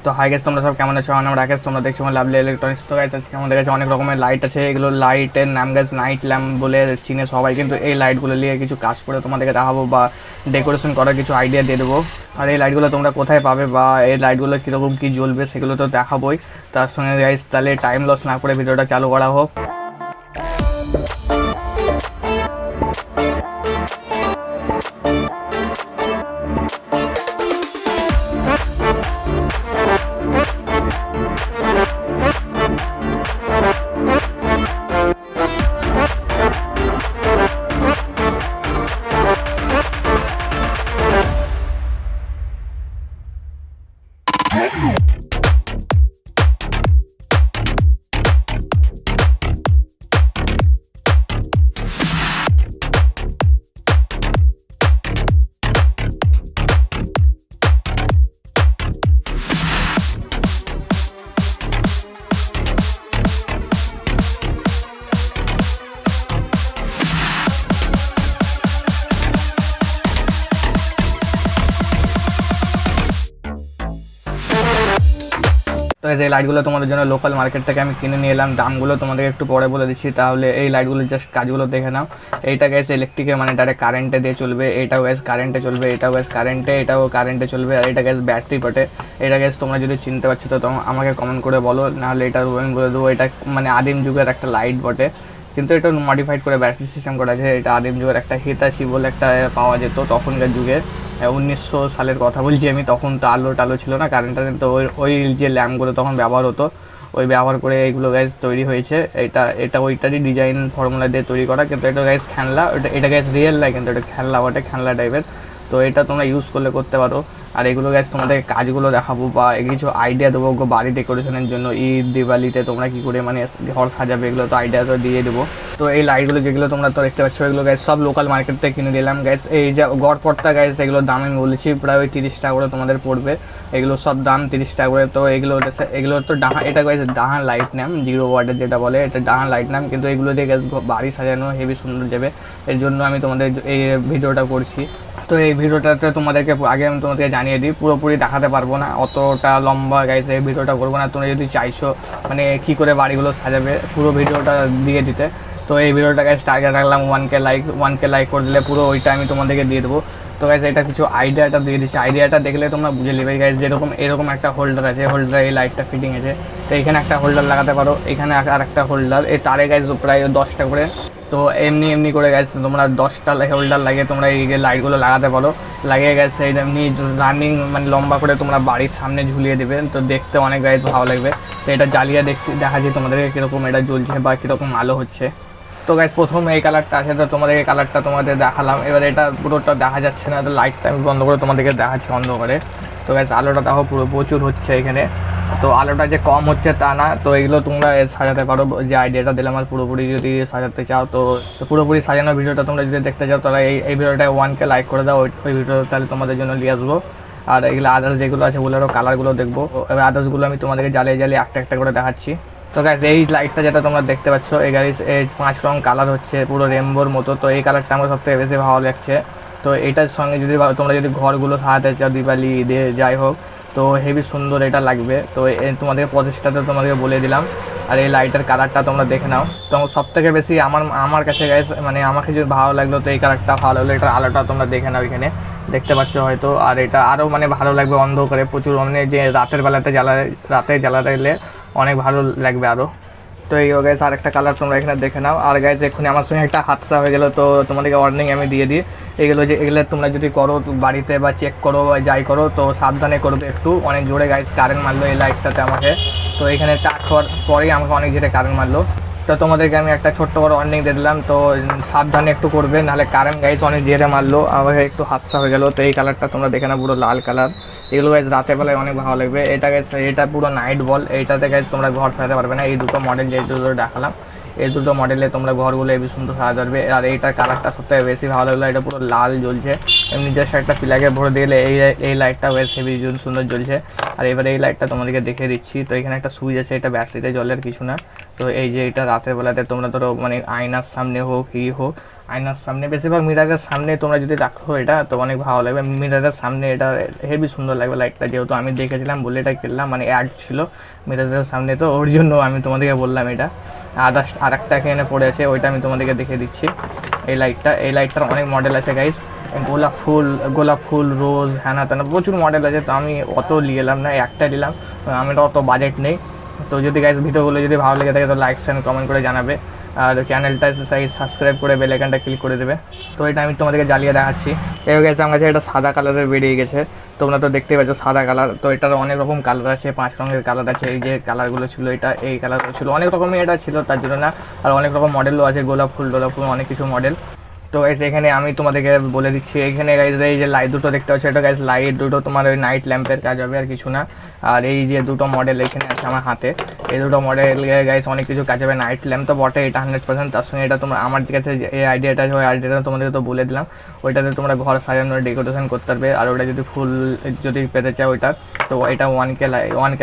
তো hi guys, তোমরা সব কেমন আছো? আমার নাম রাকেশ, তোমরা দেখছো লাভলি ইলেকট্রনিক্স। তো গাইস আজকে আমাদের কাছে অনেক রকমের লাইট আছে। এগুলো লাইটের নাম গাইস নাইট ল্যাম্প বলে চিনে সবাই, কিন্তু এই লাইটগুলো নিয়ে কিছু কাজ করে তোমাদেরকে দেখাবো বা ডেকোরেশন করার কিছু আইডিয়া দিয়ে দেবো। আর এই লাইটগুলো তোমরা কোথায় পাবে বা এই লাইটগুলো কীরকম কী জ্বলবে সেগুলো তো দেখাবোই। তার সঙ্গে গাইস তাহলে টাইম লস না করে ভিডিওটা চালু করা হোক। তো এই যে লাইটগুলো তোমাদের জন্য লোকাল মার্কেট থেকে আমি কিনে নিয়ে এলাম, দামগুলো তোমাদের একটু পরে বলে দিচ্ছি। তাহলে এই লাইটগুলো জাস্ট কাজগুলো দেখে নাও। এইটা গ্যাস ইলেকট্রিকে মানে ডাইরেক্ট কারেন্টে দিয়ে চলবে, এটাও গ্যাস কারেন্টে চলবে, এটাও গ্যাস কারেন্টে, এটাও কারেন্টে চলবে, আর এটা গ্যাস ব্যাটারি বটে। এটা গ্যাস তোমরা যদি চিনতে পারছো তো আমাকে কমেন্ট করে বলো, নাহলে এটা আমি বলে দেবো এটা মানে আদিম যুগের একটা লাইট বটে, কিন্তু এটা মডিফাইড করে ব্যাটারি সিস্টেম করা আছে। এটা আদিম যুগের একটা হিতাচি বলে একটা পাওয়া যেত তখনকার যুগে, 1900 সালের কথা বলছি আমি। তখন তো আলো টালো ছিল না, কারেন্ট তো ওই যে ল্যাম্পগুলো তখন ব্যবহার হতো, ওই ব্যবহার করে এইগুলো গ্যাস তৈরি হয়েছে। এটা ওইটারই ডিজাইন ফর্মুলা দিয়ে তৈরি করা, কিন্তু এটা গ্যাস খেলনা, এটা গ্যাস রিয়েল নয়, কিন্তু এটা খেলনা বটে, খেলনা টাইপের। তো এটা তোমরা ইউজ করতে পারো। আর এগুলো গ্যাস তোমাদের কাজগুলো দেখাবো বা কিছু আইডিয়া দেবো বাড়ি ডেকোরেশনের জন্য। ঈদ দিওয়ালিতে তোমরা কী করে মানে ঘর সাজাবে, এগুলো তো আইডিয়া তো দিয়ে দেবো। তো এই লাইটগুলো যেগুলো তোমরা তো দেখতে পাচ্ছ, এগুলো গ্যাস সব লোকাল মার্কেট থেকে কিনে দিলাম গ্যাস। এই যে গড়পড়তা গ্যাস, এগুলোর দাম আমি বলেছি প্রায় ওই 30 টাকা করে তোমাদের পড়বে। এগুলো সব দাম 30 টাকা করে। তো এগুলো তো এটা গ্যাস ডাহার লাইট নাম, 0 ওয়াটের যেটা বলে, এটা ডাহার লাইট নাম। কিন্তু এগুলো দিয়ে গ্যাস বাড়ি সাজানো হেভি সুন্দর যাবে, এর জন্য আমি তোমাদের এই ভিডিওটা করছি। তো এই ভিডিওটাতে তোমাদেরকে আগে আমি তোমাদেরকে জানিয়ে দিই, পুরোপুরি দেখাতে পারবো না, অতটা লম্বা গাইস এই ভিডিওটা করবো না। তোমরা যদি চাইছো মানে কী করে বাড়িগুলো সাজাবে পুরো ভিডিওটা দিয়ে দিতে, তো এই ভিডিওটা গাইস টার্গেট রাখলাম 1K লাইক করে দিলে পুরো ওইটা আমি তোমাদেরকে দিয়ে দেবো। তো গাইস এটা কিছু আইডিয়াটা দিয়ে দিচ্ছি, আইডিয়াটা দেখলে তোমরা বুঝে নেবে গাইস। যেরকম এরকম একটা হোল্ডার আছে, হোল্ডারে এই লাইটটা ফিটিং আছে, তো এখানে একটা হোল্ডার লাগাতে পারো, এখানে আর একটা হোল্ডার, এই তারে গাইস প্রায় 10টা করে। তো এমনি করে গাইস তোমরা 10টা হোল্ডার লাগিয়ে তোমরা এই লাইটগুলো লাগাতে পারো, লাগিয়ে গেছে এই এমনি রানিং মানে লম্বা করে তোমরা বাড়ির সামনে ঝুলিয়ে দেবে, তো দেখতে অনেক গাইস ভালো লাগবে। তো এটা জ্বালিয়ে দেখাচ্ছি তোমাদেরকে কীরকম এটা জ্বলছে বা কীরকম আলো হচ্ছে। তো গাইস প্রথম এই কালারটা আছে, তো তোমাদের এই কালারটা তোমাদের দেখালাম। এবার এটা পুরোটা দেখা যাচ্ছে না, তো লাইটটা আমি বন্ধ করে তোমাদেরকে দেখাচ্ছি অন্ধকারে। তো গাইস আলোটা দেখো পুরো প্রচুর হচ্ছে এখানে, তো আলোটা যে কম হচ্ছে তা না। তো এগুলো তোমরা সাজাতে পারো, যে আইডিয়াটা দিলাম। আর পুরোপুরি যদি সাজাতে চাও তো পুরোপুরি সাজানোর ভিডিওটা তোমরা যদি দেখতে চাও, তাহলে এই ভিডিওটায় 1K লাইক করে দাও, ওই ভিডিওটা তাহলে তোমাদের জন্য নিয়ে আসবো। আর এগুলো আদার্স যেগুলো আছে ওগুলোরও কালারগুলো দেখবো। এবার আদার্সগুলো আমি তোমাদেরকে জ্বালিয়ে একটা করে দেখাচ্ছি। তো গাইস এই লাইটটা যেটা তোমরা দেখতে পাচ্ছ, এই গাইস এই 5 রং কালার হচ্ছে পুরো রেনবোর মতো। তো এই কালারটা আমার সবথেকে বেশি ভালো লাগছে। তো এটার সঙ্গে যদি তোমরা যদি ঘরগুলো সাজাতে চাও দিওয়ালি ঈদে যাই হোক, তো হেভি সুন্দর এটা লাগবে। তো তোমাদের প্রচেষ্টাতে তোমাদেরকে বলে দিলাম। আর এই লাইটের কালারটা তোমরা দেখে নাও। তো সবথেকে বেশি আমার কাছে গাইস মানে আমাকে যদি ভালো লাগলো, তো এই কালারটা ভালো লাগলো। এটার আলোটা তোমরা দেখে নাও, এখানে দেখতে পাচ্ছ হয়তো। আর এটা আরও মানে ভালো লাগবে অন্ধকারে প্রচুর, মানে যে রাতের বেলাতে জ্বালাতে গেলে অনেক ভালো লাগবে আরও। তো এই গাইস আরেকটা কালার তোমরা এখানে দেখে নাও। আর গাইস এক্ষুনি আমার সঙ্গে একটা হাদসা হয়ে গেলো, তো তোমাদেরকে ওয়ার্নিং আমি দিয়ে দিই। এগুলো তোমরা যদি করো বাড়িতে বা চেক করো বা যাই করো, তো সাবধানে করবে একটু। অনেক জোরে গাইস কারেন্ট মারলো এই লাইটটাতে আমাকে, তো এখানে টাচ হওয়ার পরেই আমাকে অনেক জোরে কারেন্ট মারলো। তো তোমাদেরকে আমি একটা ছোট্ট করে ওয়ার্নিং দিয়ে দিলাম, তো সাবধানে একটু করবে, নাহলে কারেন্ট গাইস অনেক জোরে মারলো, আমাকে একটু হাদসা হয়ে গেলো। তো এই কালারটা তোমরা দেখে নাও, পুরো লাল কালার। এগুলো গাইস রাতের বেলায় অনেক ভালো লাগবে। এটা গাইস এটা পুরো নাইট বল, এইটাতে গাইস তোমরা ঘর সাজাতে পারবে না। এই দুটো মডেল যে দুটো দেখালাম, এই দুটো মডেলে তোমরা ঘরগুলো হেবি সুন্দর সাজাতে পারবে। আর এইটার কালারটা সবথেকে বেশি ভালো লাগলো, এটা পুরো লাল জ্বলছে, এমনি জাস্ট একটা প্লাগে ভরে দিলে এই লাইটটা বেশ হেবি সুন্দর জ্বলছে। আর এবারে এই লাইটটা তোমাদেরকে দেখে দিচ্ছি। তো এখানে একটা সুইচ আছে, এটা ব্যাটারিতে জলের কিছু না। তো এই যে এটা রাতের বেলাতে তোমরা ধরো মানে আয়নার সামনে হোক কি হোক, আয়নার সামনে, বেশিরভাগ মিরারের সামনে তোমরা যদি রাখো এটা তো অনেক ভালো লাগবে। মিরারের সামনে এটা হেভি সুন্দর লাগবে লাইটটা, যেহেতু আমি দেখেছিলাম বলে এটা কিনলাম, মানে অ্যাড ছিল মিরারের সামনে, তো ওর জন্য আমি তোমাদেরকে বললাম এটা। আর একটা এখানে পড়ে আছে, ওইটা আমি তোমাদেরকে দেখে দিচ্ছি। এই লাইটটার অনেক মডেল আছে গাইস, গোলাপ ফুল রোজ হ্যানা ত্যানা প্রচুর মডেল আছে। তো আমি অত নিয়ে এলাম না, একটা নিলাম, আমার অত বাজেট নেই। তো যদি গাইস ভিডিওগুলো যদি ভালো লেগে থাকে তো লাইক অ্যান্ড কমেন্ট করে জানাবে, আর চ্যানেলটা সাবস্ক্রাইব করে বেল আইকনটা ক্লিক করে দেবে। তো এটা আমি তোমাদেরকে জ্বালিয়ে দেখাচ্ছি। এবার গেছে আমার কাছে এটা সাদা কালারের বেরিয়ে গেছে, তোমরা তো দেখতেই পাচ্ছ সাদা কালার। তো এটার অনেক রকম কালার আছে, 5 রঙের কালার আছে। এই যে কালারগুলো ছিল, এই কালারগুলো ছিল, অনেক রকমই এটা ছিল, তার জন্য না। আর অনেক রকম মডেলও আছে, গোলাপ ফুল অনেক কিছু মডেল। তো গাইস এখানে আমি তোমাদেরকে বলে দিচ্ছি, এখানে গাইস এই যে লাইট দুটো দেখতে পাচ্ছ, এটা গাইস লাইট দুটো তোমার ওই নাইট ল্যাম্পের কাজ হবে, আর কিছু না। আর এই যে দুটো মডেল এখানে আছে আমার হাতে, এই দুটো মডেল গাইস অনেক কিছু কাজ হবে। নাইট ল্যাম্প তো বটে, এটা 100%। তার সঙ্গে এটা তোমরা আমার কাছে যে এই আইডিয়াটা আছে, ওই আইডিয়াটা তোমাদেরকে তো বলে দিলাম। ওইটাতে তোমরা ঘর সাজানোর ডেকোরেশন করতে পারবে। আর ওটা যদি ফুল যদি পেতে চাও ওইটার, তো এটা 1K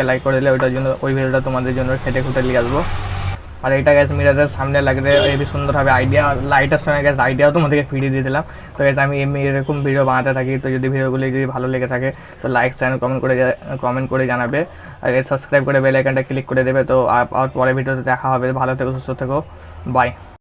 লাইক করে দিলে ওইটার জন্য ওই ভিডিওটা তোমাদের জন্য খেটে খুঁটে নিয়ে আসবো। আর এটা গ্যাস মিরারের সামনে লাগবে, হেবি সুন্দর হবে। আইডিয়া লাইটের সঙ্গে গ্যাস আইডিয়াও তোমাদেরকে ফিরিয়ে দিয়ে দিলাম। তো গ্যাস আমি এরকম ভিডিও বানাতে থাকি, তো যদি ভিডিওগুলি যদি ভালো লেগে থাকে তো লাইক চ্যানেল কমেন্ট করে জানাবে, আর সাবস্ক্রাইব করে বেল আইকনটা ক্লিক করে দেবে। তো আর পরে ভিডিওতে দেখা হবে। ভালো থেকো, সুস্থ থেকো, বাই।